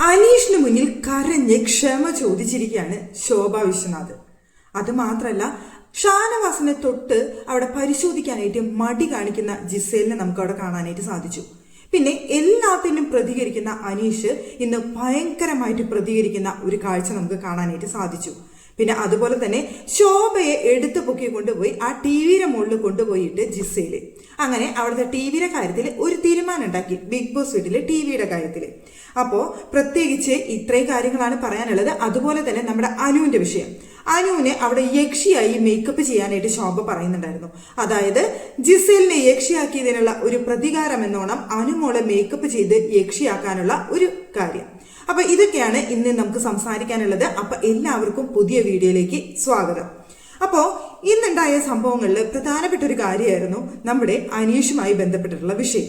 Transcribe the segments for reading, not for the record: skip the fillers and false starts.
അനീഷിന് മുന്നിൽ കരഞ്ഞ് ക്ഷമ ചോദിച്ചിരിക്കുകയാണ് ശോഭ വിശ്വനാഥ്. അത് മാത്രമല്ല, ഷാനവാസിനെ തൊട്ട് അവിടെ പരിശോധിക്കാനായിട്ട് മടി കാണിക്കുന്ന ജിസേലിനെ നമുക്ക് അവിടെ കാണാനായിട്ട് സാധിച്ചു. പിന്നെ എല്ലാത്തിനും പ്രതികരിക്കുന്ന അനീഷ് ഇന്ന് ഭയങ്കരമായിട്ട് പ്രതികരിക്കുന്ന ഒരു കാഴ്ച നമുക്ക് കാണാനായിട്ട് സാധിച്ചു. പിന്നെ അതുപോലെ തന്നെ ശോഭയെ എടുത്തു പൊക്കി കൊണ്ടുപോയി ആ ടി വിയുടെ മുകളിൽ കൊണ്ടുപോയിട്ട് ജിസേല് അങ്ങനെ അവിടുത്തെ ടി വിയുടെ കാര്യത്തിൽ ഒരു തീരുമാനം ഉണ്ടാക്കി, ബിഗ് ബോസ് വീട്ടിലെ ടി വിയുടെ കാര്യത്തിൽ. അപ്പോൾ പ്രത്യേകിച്ച് ഇത്രയും കാര്യങ്ങളാണ് പറയാനുള്ളത്. അതുപോലെ തന്നെ നമ്മുടെ അനുവിന്റെ വിഷയം, അനുവിനെ അവിടെ യക്ഷിയായി മേക്കപ്പ് ചെയ്യാനായിട്ട് ശോഭ പറയുന്നുണ്ടായിരുന്നു. അതായത് ജിസേലിനെ യക്ഷിയാക്കിയതിനുള്ള ഒരു പ്രതികാരം എന്നോണം അനുമോളെ മേക്കപ്പ് ചെയ്ത് യക്ഷിയാക്കാനുള്ള ഒരു കാര്യം. അപ്പൊ ഇതൊക്കെയാണ് ഇന്ന് നമുക്ക് സംസാരിക്കാനുള്ളത്. അപ്പൊ എല്ലാവർക്കും പുതിയ വീഡിയോയിലേക്ക് സ്വാഗതം. അപ്പോ ഇന്നുണ്ടായ സംഭവങ്ങളിൽ പ്രധാനപ്പെട്ട ഒരു കാര്യമായിരുന്നു നമ്മുടെ അനീഷുമായി ബന്ധപ്പെട്ടിട്ടുള്ള വിഷയം.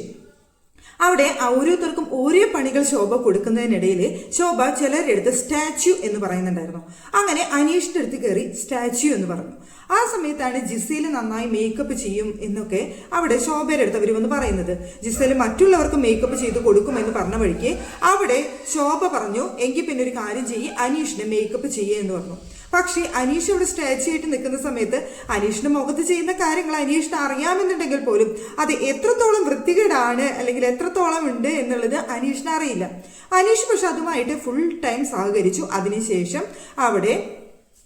അവിടെ ഓരോരുത്തർക്കും ഓരോ പണികൾ ശോഭ കൊടുക്കുന്നതിനിടയിൽ ശോഭ ചിലരുടെ അടുത്ത് സ്റ്റാച്യു എന്ന് പറയുന്നുണ്ടായിരുന്നു. അങ്ങനെ അനീഷിന്റെ അടുത്ത് കയറി സ്റ്റാച്യു എന്ന് പറഞ്ഞു. ആ സമയത്താണ് ജിസേല് നന്നായി മേക്കപ്പ് ചെയ്യും എന്നൊക്കെ അവിടെ ശോഭയുടെ അടുത്ത് അവർ വന്ന് പറയുന്നത്. ജിസേല് മറ്റുള്ളവർക്ക് മേക്കപ്പ് ചെയ്ത് കൊടുക്കുമെന്ന് പറഞ്ഞ വഴിക്ക് അവിടെ ശോഭ പറഞ്ഞു, എങ്കിൽ പിന്നെ ഒരു കാര്യം ചെയ്യ്, അനീഷിനെ മേക്കപ്പ് ചെയ്യുക എന്ന് പറഞ്ഞു. പക്ഷേ അനീഷ് അവിടെ സ്റ്റാച്യു ആയിട്ട് നിൽക്കുന്ന സമയത്ത് അനീഷിന്റെ മുഖത്ത് ചെയ്യുന്ന കാര്യങ്ങൾ അനീഷിന് അറിയാമെന്നുണ്ടെങ്കിൽ പോലും അത് എത്രത്തോളം വൃത്തികേടാണ് അല്ലെങ്കിൽ എത്രത്തോളം ഉണ്ട് എന്നുള്ളത് അനീഷിന് അറിയില്ല. അനീഷ് പക്ഷെ അതുമായിട്ട് ഫുൾ ടൈം സഹകരിച്ചു. അതിനുശേഷം അവിടെ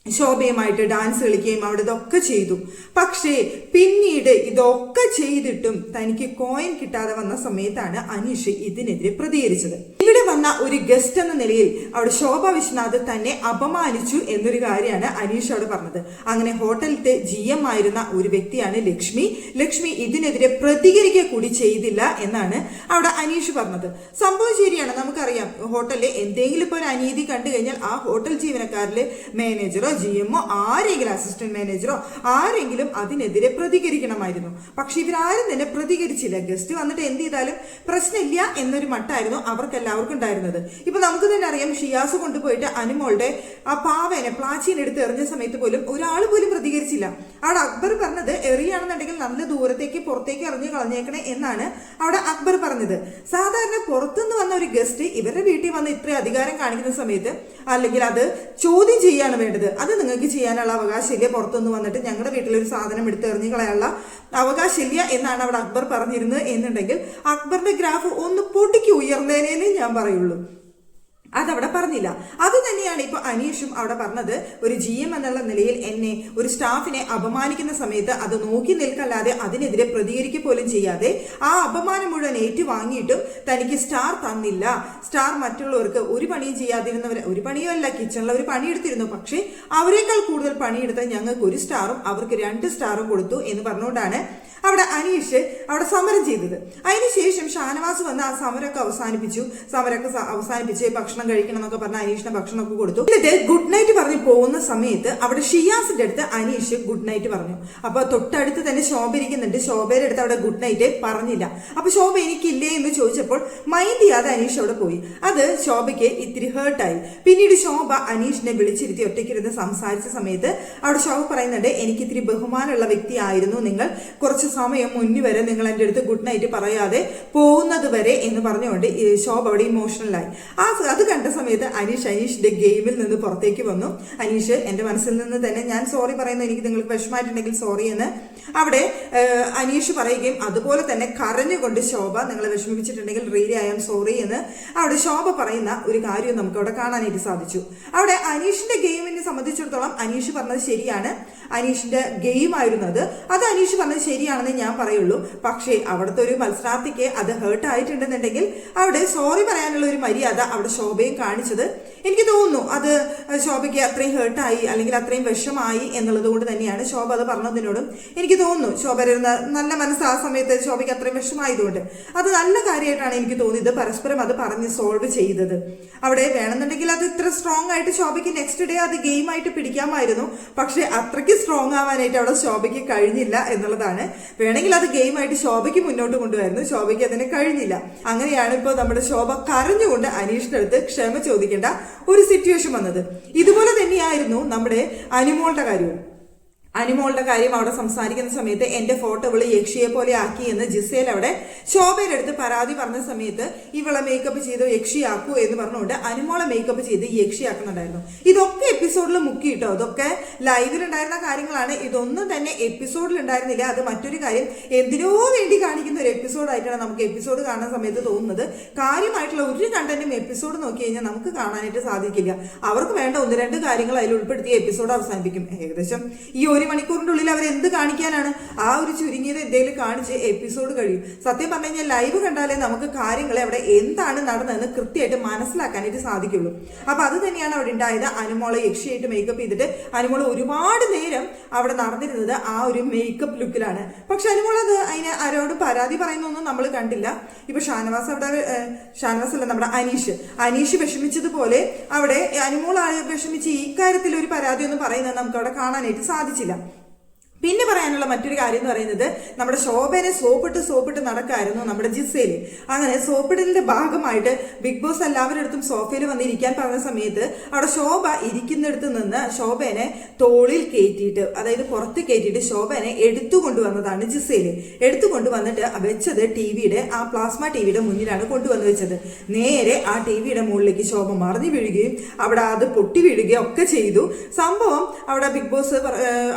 ശോഭയുമായിട്ട് ഡാൻസ് കളിക്കുകയും അവിടെ ഇതൊക്കെ ചെയ്തു. പക്ഷേ പിന്നീട് ഇതൊക്കെ ചെയ്തിട്ടും തനിക്ക് കോയിൻ കിട്ടാതെ വന്ന സമയത്താണ് അനീഷ് ഇതിനെതിരെ പ്രതികരിച്ചത്. ഇവിടെ വന്ന ഒരു ഗസ്റ്റ് എന്ന നിലയിൽ അവിടെ ശോഭ വിശ്വനാഥ് തന്നെ അപമാനിച്ചു എന്നൊരു കാര്യമാണ് അനീഷ് അവിടെ പറഞ്ഞത്. അങ്ങനെ ഹോട്ടലിലെ GM ആയിരുന്ന ഒരു വ്യക്തിയാണ് ലക്ഷ്മി ഇതിനെതിരെ പ്രതികരിക്കുക കൂടി ചെയ്തില്ല എന്നാണ് അവിടെ അനീഷ് പറഞ്ഞത്. സംഭവം ശരിയാണ്, നമുക്കറിയാം ഹോട്ടലിൽ എന്തെങ്കിലും ഇപ്പോൾ ഒരു അനീതി കണ്ടു കഴിഞ്ഞാൽ ആ ഹോട്ടൽ ജീവനക്കാരിലെ മാനേജറോ GM ആരെങ്കിലും അസിസ്റ്റന്റ് മാനേജറോ ആരെങ്കിലും അതിനെതിരെ പ്രതികരിക്കണമായിരുന്നു. പക്ഷെ ഇവരാരും തന്നെ പ്രതികരിച്ചില്ല. ഗസ്റ്റ് വന്നിട്ട് എന്ത് ചെയ്താലും പ്രശ്നമില്ല എന്നൊരു മട്ടായിരുന്നു അവർക്കെല്ലാവർക്കും ഉണ്ടായിരുന്നത്. ഇപ്പൊ നമുക്ക് തന്നെ അറിയാം, ഷിയാസ് കൊണ്ടുപോയിട്ട് അനുമോളുടെ ആ പാവേനെ പ്ലാച്ചീനെ എടുത്ത് എറിഞ്ഞ സമയത്ത് പോലും ഒരാൾ പോലും പ്രതികരിച്ചില്ല. അവിടെ അക്ബർ പറഞ്ഞത് എറിയാണെന്നുണ്ടെങ്കിൽ നല്ല ദൂരത്തേക്ക് പുറത്തേക്ക് എറിഞ്ഞ് കളഞ്ഞേക്കണേ എന്നാണ് അവിടെ അക്ബർ പറഞ്ഞത്. സാധാരണ പുറത്തുനിന്ന് വന്ന ഒരു ഗസ്റ്റ് ഇവരുടെ വീട്ടിൽ വന്ന് ഇത്രയും അധികാരം കാണിക്കുന്ന സമയത്ത് അല്ലെങ്കിൽ അത് ചോദ്യം ചെയ്യാണ് വേണ്ടത്. അത് നിങ്ങൾക്ക് ചെയ്യാനുള്ള അവകാശമില്ല. പുറത്തുനിന്ന് വന്നിട്ട് ഞങ്ങളുടെ വീട്ടിലൊരു സാധനം എടുത്ത് എറിഞ്ഞു കളയാനുള്ള അവകാശമില്ല എന്നാണ് അവിടെ അക്ബർ പറഞ്ഞിരുന്നത് എന്നുണ്ടെങ്കിൽ അക്ബറിന്റെ ഗ്രാഫ് ഒന്ന് പൊട്ടിക്ക് ഉയർന്നേനേ ഞാൻ പറയുള്ളൂ. അതവിടെ പറഞ്ഞില്ല. അത് തന്നെയാണ് ഇപ്പൊ അനീഷും അവിടെ പറഞ്ഞത്. ഒരു GM എന്നുള്ള നിലയിൽ എന്നെ ഒരു സ്റ്റാഫിനെ അപമാനിക്കുന്ന സമയത്ത് അത് നോക്കി നിൽക്കല്ലാതെ അതിനെതിരെ പ്രതികരിക്കുക പോലും ചെയ്യാതെ ആ അപമാനം മുഴുവൻ ഏറ്റുവാങ്ങിയിട്ടും തനിക്ക് സ്റ്റാർ തന്നില്ല. സ്റ്റാർ മറ്റുള്ളവർക്ക് ഒരു പണിയും ചെയ്യാതിരുന്നവരെ, ഒരു പണിയും അല്ല, കിച്ചണിൽ അവർ പണിയെടുത്തിരുന്നു, പക്ഷേ അവരെക്കാൾ കൂടുതൽ പണിയെടുത്ത ഞങ്ങൾക്ക് ഒരു സ്റ്റാറും അവർക്ക് 2 സ്റ്റാറും കൊടുത്തു എന്ന് പറഞ്ഞുകൊണ്ടാണ് അവിടെ അനീഷ് അവിടെ സമരം ചെയ്തത്. അതിനുശേഷം ഷാനവാസ് വന്ന് ആ സമരമൊക്കെ അവസാനിപ്പിച്ച് ഭക്ഷണം കഴിക്കണം എന്നൊക്കെ പറഞ്ഞ അനീഷിന് ഭക്ഷണമൊക്കെ കൊടുത്തു. എന്നിട്ട് ഗുഡ് നൈറ്റ് പറഞ്ഞ് പോകുന്ന സമയത്ത് അവിടെ ഷിയാസിന്റെ അടുത്ത് അനീഷ് ഗുഡ് നൈറ്റ് പറഞ്ഞു. അപ്പൊ തൊട്ടടുത്ത് തന്നെ ശോഭ ഇരിക്കുന്നുണ്ട്. ശോഭയുടെ അടുത്ത് അവിടെ ഗുഡ് നൈറ്റ് പറഞ്ഞില്ല. അപ്പൊ ശോഭ എനിക്കില്ലേ എന്ന് ചോദിച്ചപ്പോൾ മൈൻഡ് ചെയ്യാതെ അനീഷ് അവിടെ പോയി. അത് ശോഭയ്ക്ക് ഇത്തിരി ഹേർട്ടായി. പിന്നീട് ശോഭ അനീഷിനെ വിളിച്ചിരുത്തി ഒറ്റയ്ക്കിരുന്ന് സംസാരിച്ച സമയത്ത് അവിടെ ശോഭ പറയുന്നുണ്ട്, എനിക്ക് ഇത്തിരി ബഹുമാനമുള്ള വ്യക്തിയായിരുന്നു നിങ്ങൾ, കുറച്ച് സമയം മുന്നിൽ വരെ നിങ്ങൾ എൻ്റെ അടുത്ത് ഗുഡ് നൈറ്റ് പറയാതെ പോകുന്നത് വരെ എന്ന് പറഞ്ഞുകൊണ്ട് ശോഭ അവിടെ ഇമോഷണലായി. അത് കണ്ട സമയത്ത് അനീഷിന്റെ ഗെയിമിൽ നിന്ന് പുറത്തേക്ക് വന്നു. അനീഷ് എൻ്റെ മനസ്സിൽ നിന്ന് തന്നെ ഞാൻ സോറി പറയുന്നു, എനിക്ക് നിങ്ങൾക്ക് വിഷമമായിട്ടുണ്ടെങ്കിൽ സോറി എന്ന് അവിടെ അനീഷ് പറയുകയും അതുപോലെ തന്നെ കരഞ്ഞുകൊണ്ട് ശോഭ നിങ്ങളെ വിഷമിപ്പിച്ചിട്ടുണ്ടെങ്കിൽ റിയലി ഐ ആം സോറി എന്ന് അവിടെ ശോഭ പറയുന്ന ഒരു കാര്യം നമുക്ക് അവിടെ കാണാനായിട്ട് സാധിച്ചു. അവിടെ അനീഷിന്റെ ഗെയിമിനെ സംബന്ധിച്ചിടത്തോളം അനീഷ് പറഞ്ഞത് ശരിയാണ്. അനീഷിന്റെ ഗെയിം ആയിരുന്നു അത് അനീഷ് പറഞ്ഞത് ശരിയാണെന്ന് ഞാൻ പറയുള്ളൂ. പക്ഷേ അവിടുത്തെ ഒരു മത്സരാർത്ഥിക്ക് അത് ഹേർട്ട് ആയിട്ടുണ്ടെന്നുണ്ടെങ്കിൽ അവിടെ സോറി പറയാനുള്ള ഒരു മര്യാദ അവിടെ ശോഭയും കാണിച്ചത് എനിക്ക് തോന്നുന്നു അത് ശോഭയ്ക്ക് അത്രയും ഹേർട്ടായി അല്ലെങ്കിൽ അത്രയും വിഷമായി എന്നുള്ളത് കൊണ്ട് തന്നെയാണ് ശോഭ അത് പറഞ്ഞതിനോടും എനിക്ക് തോന്നുന്നു ശോഭയുടെ നല്ല മനസ്സ് ആ സമയത്ത് ശോഭയ്ക്ക് അത്രയും വിഷമായതുകൊണ്ട് അത് നല്ല കാര്യമായിട്ടാണ് എനിക്ക് തോന്നിയത്. പരസ്പരം അത് പറഞ്ഞ് സോൾവ് ചെയ്തത് അവിടെ വേണമെന്നുണ്ടെങ്കിൽ അത് ഇത്ര സ്ട്രോങ് ആയിട്ട് ശോഭയ്ക്ക് നെക്സ്റ്റ് ഡേ അത് ഗെയിമായിട്ട് പിടിക്കാമായിരുന്നു. പക്ഷെ അത്രയ്ക്ക് സ്ട്രോങ് ആവാനായിട്ട് അവിടെ ശോഭയ്ക്ക് കഴിഞ്ഞില്ല എന്നുള്ളതാണ്. വേണമെങ്കിൽ അത് ഗെയിമായിട്ട് ശോഭയ്ക്ക് മുന്നോട്ട് കൊണ്ടുവരുന്നു, ശോഭയ്ക്ക് അതിന് കഴിഞ്ഞില്ല. അങ്ങനെയാണ് ഇപ്പോൾ നമ്മുടെ ശോഭ കരഞ്ഞുകൊണ്ട് അനീഷിന്റെ അടുത്ത് ക്ഷമ ചോദിക്കേണ്ട ഒരു സിറ്റുവേഷൻ വന്നത്. ഇതുപോലെ തന്നെയായിരുന്നു നമ്മുടെ അനുമോളുടെ കാര്യവും. അനുമോളുടെ കാര്യം അവിടെ സംസാരിക്കുന്ന സമയത്ത് എന്റെ ഫോട്ടോ ഇവള് യക്ഷിയെ പോലെ ആക്കി എന്ന് ജിസേൽ അവിടെ ശോഭയുടെ അടുത്ത് പരാതി പറഞ്ഞ സമയത്ത് ഇവളെ മേക്കപ്പ് ചെയ്ത് യക്ഷിയാക്കൂ എന്ന് പറഞ്ഞുകൊണ്ട് അനുമോളെ മേക്കപ്പ് ചെയ്ത് യക്ഷിയാക്കുന്നുണ്ടായിരുന്നു. ഇതൊക്കെ എപ്പിസോഡിൽ മുക്കിയിട്ടോ, ഇതൊക്കെ ലൈവിലുണ്ടായിരുന്ന കാര്യങ്ങളാണ്. ഇതൊന്നും തന്നെ എപ്പിസോഡിൽ ഉണ്ടായിരുന്നില്ല. അത് മറ്റൊരു കാര്യം, എന്തിനോ വേണ്ടി കാണിക്കുന്ന ഒരു എപ്പിസോഡായിട്ടാണ് നമുക്ക് എപ്പിസോഡ് കാണുന്ന സമയത്ത് തോന്നുന്നത്. കാര്യമായിട്ടുള്ള ഒരു കണ്ടന്റും എപ്പിസോഡ് നോക്കി കഴിഞ്ഞാൽ നമുക്ക് കാണാനായിട്ട് സാധിക്കില്ല. അവർക്ക് വേണ്ട ഒന്ന് രണ്ട് കാര്യങ്ങൾ അതിൽ ഉൾപ്പെടുത്തിയ എപ്പിസോഡ് അവസാനിപ്പിക്കും. ഏകദേശം ഈ 1 മണിക്കൂറിന്റെ ഉള്ളിൽ അവർ എന്ത് കാണിക്കാനാണ്? ആ ഒരു ചുരുങ്ങിയത് എന്തെങ്കിലും കാണിച്ച് എപ്പിസോഡ് കഴിയും. സത്യം പറഞ്ഞു കഴിഞ്ഞാൽ ലൈവ് കണ്ടാലേ നമുക്ക് കാര്യങ്ങളെ അവിടെ എന്താണ് നടന്നതെന്ന് കൃത്യമായിട്ട് മനസ്സിലാക്കാനായിട്ട് സാധിക്കുള്ളൂ. അപ്പൊ അത് തന്നെയാണ് അവിടെ ഉണ്ടായത്. അനുമോളെ യക്ഷിയായിട്ട് മേക്കപ്പ് ചെയ്തിട്ട് അനുമോള് ഒരുപാട് നേരം അവിടെ നടന്നിരുന്നത് ആ ഒരു മേക്കപ്പ് ലുക്കിലാണ്. പക്ഷെ അനുമോൾ അത് അതിന് ആരോട് പരാതി പറയുന്നൊന്നും നമ്മൾ കണ്ടില്ല. ഇപ്പൊ ഷാനവാസ് അല്ല, നമ്മുടെ അനീഷ് വിഷമിച്ചതുപോലെ അവിടെ അനുമോൾ വിഷമിച്ച് ഈ കാര്യത്തിൽ ഒരു പരാതി ഒന്നും പറയുന്നത് നമുക്ക് അവിടെ കാണാനായിട്ട് സാധിച്ചില്ല. പിന്നെ പറയാനുള്ള മറ്റൊരു കാര്യം എന്ന് പറയുന്നത്, നമ്മുടെ ശോഭനെ സോപ്പിട്ട് നടക്കായിരുന്നു നമ്മുടെ ജിസേല്. അങ്ങനെ സോപ്പിടലിന്റെ ഭാഗമായിട്ട് ബിഗ് ബോസ് എല്ലാവരുടെ അടുത്തും സോഫയിൽ വന്നിരിക്കാൻ പറഞ്ഞ സമയത്ത് അവിടെ ശോഭ ഇരിക്കുന്നിടത്ത് നിന്ന് ശോഭനെ തോളിൽ കയറ്റിയിട്ട്, അതായത് പുറത്ത് കയറ്റിയിട്ട് ശോഭനെ എടുത്തുകൊണ്ടുവന്നതാണ് ജിസേല്. എടുത്തുകൊണ്ടുവന്നിട്ട് വെച്ചത് ആ പ്ലാസ്മ ടിവിയുടെ മുന്നിലാണ് കൊണ്ടുവന്ന് വെച്ചത്. നേരെ ആ ടിവിയുടെ മുകളിലേക്ക് ശോഭ മറിഞ്ഞു വീഴുകയും അവിടെ അത് പൊട്ടി വീഴുകയും ഒക്കെ ചെയ്തു. സംഭവം അവിടെ ബിഗ് ബോസ്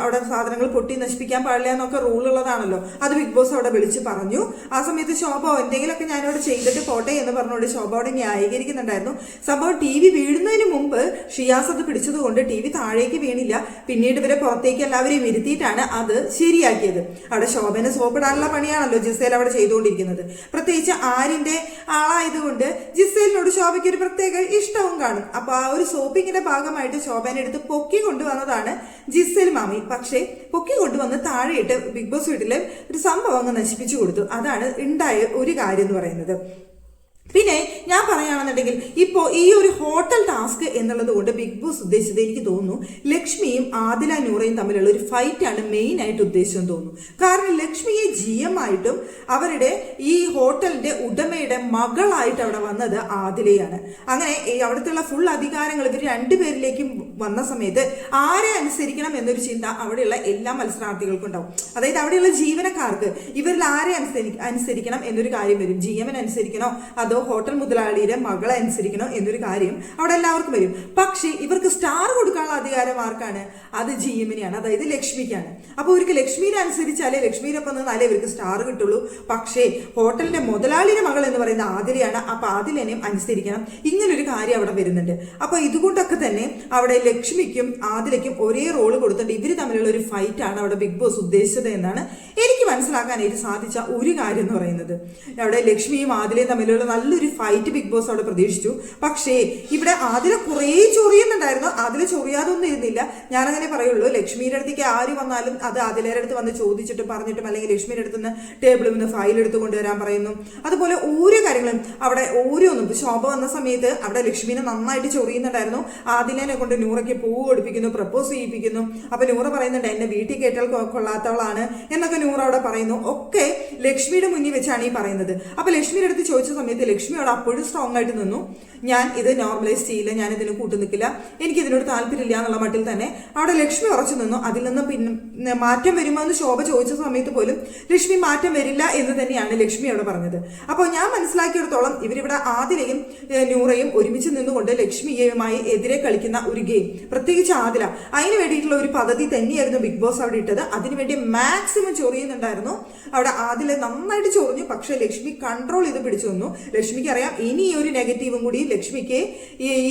അവിടെ സാധനങ്ങൾ പൊട്ടി നശിപ്പിക്കാൻ പാടില്ല എന്നൊക്കെ റൂൾ ഉള്ളതാണല്ലോ. അത് ബിഗ് ബോസ് അവിടെ വിളിച്ച് പറഞ്ഞു. ആ സമയത്ത് ശോഭ എന്തെങ്കിലുമൊക്കെ ഞാനിവിടെ ചെയ്തിട്ട് പോട്ടെ എന്ന് പറഞ്ഞുകൊണ്ട് ശോഭ അവിടെ ന്യായീകരിക്കുന്നുണ്ടായിരുന്നു. സംഭവം TV വീഴുന്നതിന് മുമ്പ് ഷിയാസ് അത് പിടിച്ചതുകൊണ്ട് TV താഴേക്ക് വീണില്ല. പിന്നീട് ഇവരെ പുറത്തേക്ക് എല്ലാവരെയും ഇരുത്തിയിട്ടാണ് അത് ശരിയാക്കിയത്. അവിടെ ശോഭനെ സോപ്പിടാനുള്ള പണിയാണല്ലോ ജിസേൽ അവിടെ ചെയ്തുകൊണ്ടിരിക്കുന്നത്. പ്രത്യേകിച്ച് ആരിന്റെ ആളായതുകൊണ്ട് ജിസേലിനോട് ശോഭയ്ക്ക് ഒരു പ്രത്യേക ഇഷ്ടവും കാണും. അപ്പൊ ആ ഒരു സോപ്പിങ്ങിന്റെ ഭാഗമായിട്ട് ശോഭനെ എടുത്ത് പൊക്കി കൊണ്ടുവന്നതാണ് ജിസേൽ മാമി. പക്ഷേ പൊക്കി കൊണ്ടുവന്ന് താഴെയിട്ട് ബിഗ് ബോസ് വീട്ടില് ഒരു സംഭവം അങ്ങ് നശിപ്പിച്ചു കൊടുത്തു. അതാണ് ഉണ്ടായ ഒരു കാര്യം എന്ന് പറയുന്നത്. പിന്നെ ഞാൻ പറയുകയാണെന്നുണ്ടെങ്കിൽ ഇപ്പോൾ ഈ ഒരു ഹോട്ടൽ ടാസ്ക് എന്നുള്ളത് കൊണ്ട് ബിഗ് ബോസ് ഉദ്ദേശിച്ചത് എനിക്ക് തോന്നുന്നു ലക്ഷ്മിയും ആദില നൂറയും തമ്മിലുള്ള ഒരു ഫൈറ്റാണ് മെയിൻ ആയിട്ട് ഉദ്ദേശിച്ചെന്ന് തോന്നുന്നു. കാരണം ലക്ഷ്മിയെ GM ആയിട്ടും അവരുടെ ഈ ഹോട്ടലിന്റെ ഉടമയുടെ മകളായിട്ട് അവിടെ വന്നത് ആദിലയാണ്. അങ്ങനെ അവിടുത്തെ ഫുൾ അധികാരങ്ങൾ ഇവർ രണ്ടുപേരിലേക്കും വന്ന സമയത്ത് ആരെ അനുസരിക്കണം എന്നൊരു ചിന്ത അവിടെയുള്ള എല്ലാ മത്സരാർത്ഥികൾക്കും ഉണ്ടാവും. അതായത് അവിടെയുള്ള ജീവനക്കാർക്ക് ഇവരിൽ ആരെ അനുസരിക്കണം എന്നൊരു കാര്യം വരും. GM അനുസരിക്കണോ അതോ ഹോട്ടൽ മുതലാളിയുടെ മകളെ അനുസരിക്കണോ എന്നൊരു കാര്യം അവിടെ എല്ലാവർക്കും വരും. പക്ഷേ ഇവർക്ക് സ്റ്റാർ കൊടുക്കാനുള്ള അധികാരം ആർക്കാണ്? അത് GM-നെയാണ്, അതായത് ലക്ഷ്മിക്കാണ്. അപ്പൊ ഇവർക്ക് ലക്ഷ്മിനെ അനുസരിച്ചാലേ ലക്ഷ്മിനൊപ്പം നിന്നാലേ ഇവർക്ക് സ്റ്റാർ കിട്ടുള്ളൂ. പക്ഷേ ഹോട്ടലിന്റെ മുതലാളിയുടെ മകൾ എന്ന് പറയുന്ന ആദിലയാണ്. അപ്പൊ ആദിലനെയും അനുസരിക്കണം. ഇങ്ങനൊരു കാര്യം അവിടെ വരുന്നുണ്ട്. അപ്പൊ ഇതുകൊണ്ടൊക്കെ തന്നെ അവിടെ ലക്ഷ്മിക്കും ആദിലയ്ക്കും ഒരേ റോള് കൊടുത്തിട്ട് ഇവര് തമ്മിലുള്ള ഒരു ഫൈറ്റ് ആണ് അവിടെ ബിഗ് ബോസ് ഉദ്ദേശിച്ചത് എന്നാണ് എനിക്ക് മനസ്സിലാക്കാനായിട്ട് സാധിച്ച ഒരു കാര്യം എന്ന് പറയുന്നത്. അവിടെ ലക്ഷ്മിയും ആദിലയും തമ്മിലുള്ള നല്ലൊരു ഫൈറ്റ് ബിഗ് ബോസ് അവിടെ പ്രതീക്ഷിച്ചു. പക്ഷേ ഇവിടെ ആദില കുറേ ചൊറിയുന്നുണ്ടായിരുന്നു. ആദില ചൊറിയാതൊന്നും ഇരുന്നില്ല. ഞാനങ്ങനെ പറയുള്ളൂ. ലക്ഷ്മിയുടെ അടുത്തേക്ക് ആര് വന്നാലും അത് ആദിലയുടെ അടുത്ത് വന്ന് ചോദിച്ചിട്ടും പറഞ്ഞിട്ടും അല്ലെങ്കിൽ ലക്ഷ്മിയുടെ അടുത്ത് നിന്ന് ടേബിളിൽ നിന്ന് ഫയൽ എടുത്ത് കൊണ്ടുവരാൻ പറയുന്നു. അതുപോലെ ഓരോ കാര്യങ്ങളും അവിടെ ഓരോന്നും ശോഭ വന്ന സമയത്ത് അവിടെ ലക്ഷ്മിനെ നന്നായിട്ട് ചൊറിയുന്നുണ്ടായിരുന്നു. ആദിലനെ കൊണ്ട് നൂറയ്ക്ക് പൂവ് കൊടുപ്പിക്കുന്നു, പ്രപ്പോസ് ചെയ്യിപ്പിക്കുന്നു. അപ്പൊ നൂറ പറയുന്നുണ്ട് എന്നെ വീട്ടിൽ കേട്ടാൽ കൊള്ളാത്തവളാണ് എന്നൊക്കെ നൂറ അവിടെ പറയുന്നു. ഒക്കെ ലക്ഷ്മിയുടെ മുന്നിൽ വെച്ചാണ് ഈ പറയുന്നത്. അപ്പൊ ലക്ഷ്മിയുടെ അടുത്ത് ചോദിച്ച സമയത്ത് ലക്ഷ്മിയോട് അപ്പോഴും സ്ട്രോങ് ആയിട്ട് നിന്നു. ഞാൻ ഇത് നോർമലൈസ് ചെയ്യില്ല, ഞാൻ ഇതിന് കൂട്ടു നിൽക്കില്ല, എനിക്ക് ഇതിനോട് താല്പര്യമില്ല എന്നുള്ള മട്ടിൽ തന്നെ അവിടെ ലക്ഷ്മി ഉറച്ചു നിന്നു. അതിൽ നിന്ന് പിന്നെ മാറ്റം വരുമോ എന്ന് ശോഭ ചോദിച്ച സമയത്ത് പോലും ലക്ഷ്മി മാറ്റം വരില്ല എന്ന് തന്നെയാണ് ലക്ഷ്മി അവിടെ പറഞ്ഞത്. അപ്പോൾ ഞാൻ മനസ്സിലാക്കിയെടുത്തോളം ഇവരിവിടെ ആദിലയും നൂറയും ഒരുമിച്ച് നിന്നുകൊണ്ട് ലക്ഷ്മിയുമായി എതിരെ കളിക്കുന്ന ഒരു ഗെയിം, പ്രത്യേകിച്ച് ആദില, അതിന് വേണ്ടിയിട്ടുള്ള ഒരു പദ്ധതി തന്നെയായിരുന്നു ബിഗ് ബോസ് അവിടെ ഇട്ടത്. അതിനുവേണ്ടി മാക്സിമം ചൊറിയുന്നുണ്ടായിരുന്നു. അവിടെ ആദില നന്നായിട്ട് ചൊറിഞ്ഞു. പക്ഷെ ലക്ഷ്മി കൺട്രോൾ ചെയ്ത് പിടിച്ചു നിന്നു. ലക്ഷ്മിക്ക് അറിയാം ഇനി ഒരു നെഗറ്റീവും കൂടി ലക്ഷ്മിക്ക്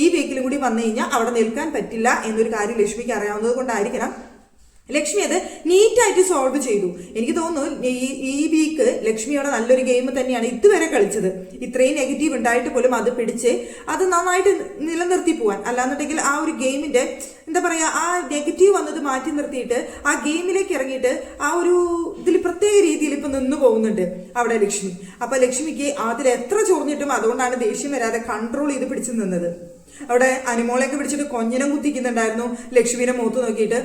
ഈ വീക്കിലും കൂടി വന്നു കഴിഞ്ഞാൽ അവിടെ നിൽക്കാൻ പറ്റില്ല എന്നൊരു കാര്യം ലക്ഷ്മിക്ക് അറിയാവുന്നത് കൊണ്ടായിരിക്കണം ലക്ഷ്മി അത് നീറ്റായിട്ട് സോൾവ് ചെയ്തു. എനിക്ക് തോന്നുന്നു ഈ വീക്ക് ലക്ഷ്മിയുടെ നല്ലൊരു ഗെയിം തന്നെയാണ് ഇതുവരെ കളിച്ചത്. ഇത്രയും നെഗറ്റീവ് ഉണ്ടായിട്ട് പോലും അത് പിടിച്ച് അത് നന്നായിട്ട് നിലനിർത്തി പോവാൻ. അല്ലാന്നുണ്ടെങ്കിൽ ആ ഒരു ഗെയിമിന്റെ എന്താ പറയാ, ആ നെഗറ്റീവ് വന്നത് മാറ്റി നിർത്തിയിട്ട് ആ ഗെയിമിലേക്ക് ഇറങ്ങിയിട്ട് ആ ഒരു ഇതിൽ പ്രത്യേക രീതിയിൽ ഇപ്പൊ നിന്ന് പോകുന്നുണ്ട് അവിടെ ലക്ഷ്മി. അപ്പൊ ലക്ഷ്മിക്ക് അതിൽ എത്ര ചൊറിഞ്ഞിട്ടും അതുകൊണ്ടാണ് ദേഷ്യം വരാതെ കൺട്രോൾ ചെയ്ത് പിടിച്ചു നിന്നത്. അവിടെ അനുമോളെയൊക്കെ പിടിച്ചിട്ട് കൊഞ്ഞനം കുത്തിക്കുന്നുണ്ടായിരുന്നു ലക്ഷ്മിയുടെ മുഖത്ത് നോക്കിയിട്ട്.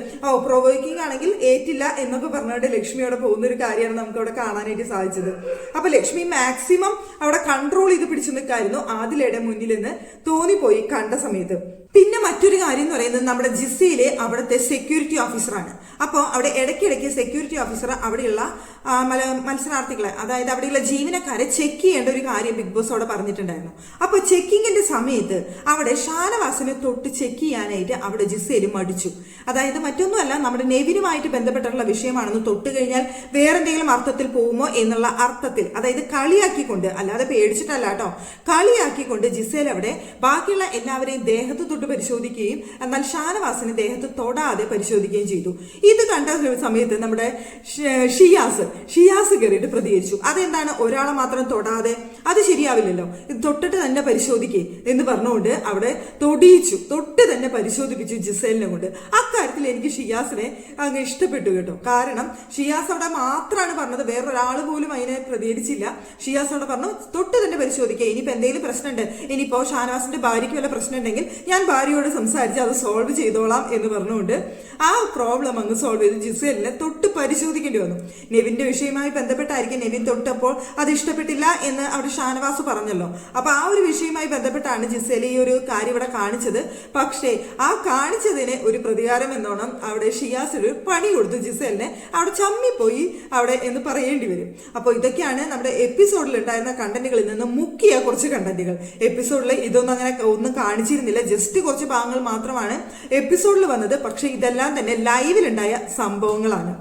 പ്രൊവോക്കിംഗ് ആണെങ്കിൽ ഏറ്റില്ല എന്നൊക്കെ പറഞ്ഞുകൊണ്ട് ലക്ഷ്മി അവിടെ പോകുന്ന ഒരു കാര്യമാണ് നമുക്ക് അവിടെ കാണാനായിട്ട് സാധിച്ചത്. അപ്പൊ ലക്ഷ്മി മാക്സിമം അവിടെ കൺട്രോൾ ചെയ്ത് പിടിച്ചു നിൽക്കായിരുന്നു ആദിലയുടെ മുന്നിൽ നിന്ന് തോന്നിപ്പോയി കണ്ട സമയത്ത്. പിന്നെ മറ്റൊരു കാര്യം എന്ന് പറയുന്നത് നമ്മുടെ ജിസയിലെ അവിടുത്തെ സെക്യൂരിറ്റി ഓഫീസറാണ്. അപ്പോൾ അവിടെ ഇടയ്ക്കിടയ്ക്ക് സെക്യൂരിറ്റി ഓഫീസർ അവിടെയുള്ള മത്സരാർത്ഥികളെ, അതായത് അവിടെയുള്ള ജീവനക്കാരെ ചെക്ക് ചെയ്യേണ്ട ഒരു കാര്യം ബിഗ് ബോസ് അവിടെ പറഞ്ഞിട്ടുണ്ടായിരുന്നു. അപ്പോൾ ചെക്കിങ്ങിന്റെ സമയത്ത് അവിടെ ഷാനവാസിനെ തൊട്ട് ചെക്ക് ചെയ്യാനായിട്ട് അവിടെ ജിസയിൽ മടിച്ചു. അതായത് മറ്റൊന്നുമല്ല, നമ്മുടെ നെവിനുമായിട്ട് ബന്ധപ്പെട്ടുള്ള വിഷയമാണെന്ന് തൊട്ട് കഴിഞ്ഞാൽ വേറെ എന്തെങ്കിലും അർത്ഥത്തിൽ പോകുമോ എന്നുള്ള അർത്ഥത്തിൽ, അതായത് കളിയാക്കിക്കൊണ്ട്, അല്ലാതെ പേടിച്ചിട്ടല്ല കേട്ടോ, കളിയാക്കിക്കൊണ്ട് ജിസേൽ അവിടെ ബാക്കിയുള്ള എല്ലാവരെയും ദേഹത്ത് തൊട്ട് പരിശോധിക്കുകയും എന്നാൽ ഷാനവാസിനെ ദേഹത്ത് തൊടാതെ പരിശോധിക്കുകയും ചെയ്തു. ഇത് കണ്ട സമയത്ത് നമ്മുടെ ഷിയാസ് കയറിയിട്ട് പ്രതികരിച്ചു. അതെന്താണ് ഒരാളെ മാത്രം തൊടാതെ, അത് ശരിയാവില്ലല്ലോ, ഇത് തൊട്ടിട്ട് തന്നെ പരിശോധിക്കേ എന്ന് പറഞ്ഞുകൊണ്ട് അവിടെ തൊട്ട് തന്നെ പരിശോധിപ്പിച്ചു ജിസേലിനെ കൊണ്ട്. അക്കാര്യത്തിൽ എനിക്ക് ഷിയാസിനെ അങ്ങ് ഇഷ്ടപ്പെട്ടു കേട്ടോ. കാരണം ഷിയാസ് അവിടെ മാത്രമാണ് പറഞ്ഞത്, വേറൊരാൾ പോലും അതിനെ പ്രതികരിച്ചില്ല. ഷിയാസ് അവിടെ പറഞ്ഞു തൊട്ട് തന്നെ പരിശോധിക്കുക, ഇനിയിപ്പോൾ എന്തെങ്കിലും പ്രശ്നമുണ്ട്, ഇനിയിപ്പോൾ ഷാനവാസിന്റെ ഭാര്യയ്ക്ക് വല്ല പ്രശ്നം ഉണ്ടെങ്കിൽ ഞാൻ ഭാര്യയോട് സംസാരിച്ച് അത് സോൾവ് ചെയ്തോളാം എന്ന് പറഞ്ഞുകൊണ്ട് ആ പ്രോബ്ലം അങ്ങ് സോൾവ് ചെയ്ത് ജിസേലിനെ തൊട്ട് പരിശോധിക്കേണ്ടി വന്നു. നെവിന്റെ വിഷയവുമായി ബന്ധപ്പെട്ടായിരിക്കും നെവിൻ തൊട്ടപ്പോൾ അത് ഇഷ്ടപ്പെട്ടില്ല എന്ന് അവിടെ ഷാനവാസ് പറഞ്ഞല്ലോ. അപ്പൊ ആ ഒരു വിഷയവുമായി ബന്ധപ്പെട്ടാണ് ജിസേൽ ഈ ഒരു കാര്യം ഇവിടെ കാണിച്ചത്. പക്ഷേ ആ കാണിച്ചതിന് ഒരു പ്രതികാരം എന്നോണം അവിടെ ഷിയാസ് ഒരു പണി കൊടുത്തു ജിസേലിനെ. അവിടെ ചമ്മിപ്പോയി അവിടെ എന്ന് പറയേണ്ടി വരും. അപ്പോൾ ഇതൊക്കെയാണ് നമ്മുടെ എപ്പിസോഡിൽ ഉണ്ടായിരുന്ന കണ്ടന്റുകളിൽ നിന്ന് മുക്കിയ കുറച്ച് കണ്ടന്റുകൾ. എപ്പിസോഡിൽ ഇതൊന്നും അങ്ങനെ ഒന്നും കാണിച്ചിരുന്നില്ല, ജസ്റ്റ് കുറച്ച് ഭാഗങ്ങൾ മാത്രമാണ് എപ്പിസോഡിൽ വന്നത്. പക്ഷെ ഇതെല്ലാം തന്നെ ലൈവിലുണ്ടായ സംഭവങ്ങളാണ്.